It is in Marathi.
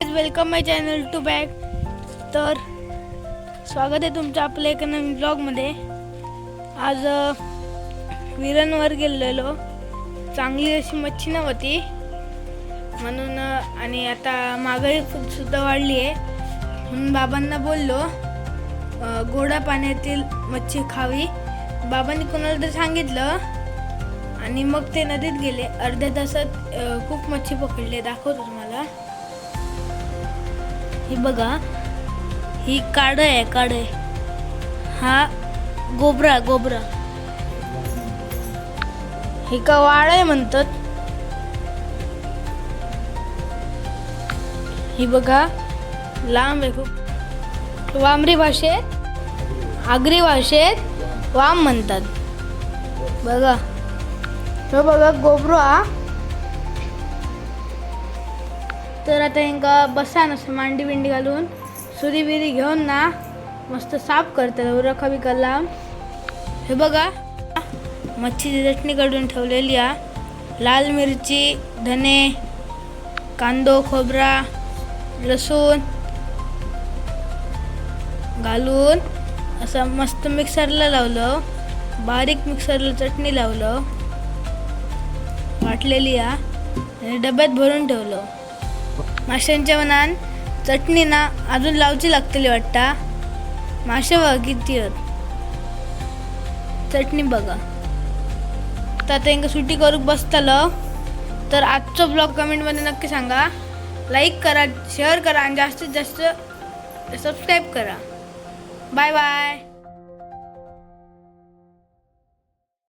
Welcome my channel to back. तर स्वागत आहे तुमचं आपल्या एका नवीन ब्लॉगमध्ये. आज विरणवर गेलेलो. चांगली अशी मच्छी नव्हती म्हणून, आणि आता महागाई सुद्धा वाढली आहे म्हणून बाबांना बोललो गोडा पाण्यातील मच्छी खावी. बाबांनी कोणाला तर सांगितलं आणि मग ते नदीत गेले. अर्ध्या तासात खूप मच्छी पकडली. दाखवतो तुम्हाला. ही बघा, ही काढ आहे. हा गोबरा ही का वाळ आहे म्हणतात. ही बघा, लांब आहे खूप. वामरी भाषेत, आगरी भाषेत वाम म्हणतात. बघा, तो बघा गोबरो हा. तर आता इंका बसा नसतं, मांडी बिंडी घालून सुरी बिरी घेऊन ना मस्त साफ करतात उरखा बिकाला. हे बघा, मच्छीची चटणी काढून ठेवलेली आहे. लाल मिरची, धने, कांदो, खोबरा, लसूण घालून असं मस्त मिक्सरला लावलं. बारीक मिक्सरला चटणी लावलं, वाटलेली आहे आणि डब्यात भरून ठेवलं. माशांच्या मनान चटणी ना अजून लावची लागतली वाटता. मासे बघा किती आहेत. चटणी बघा. तर आता सुट्टी करूक बसतलं. तर आजचा ब्लॉग कमेंटमध्ये नक्की सांगा. लाईक करा, शेअर करा आणि जास्तीत जास्त सबस्क्राईब करा. Bye bye.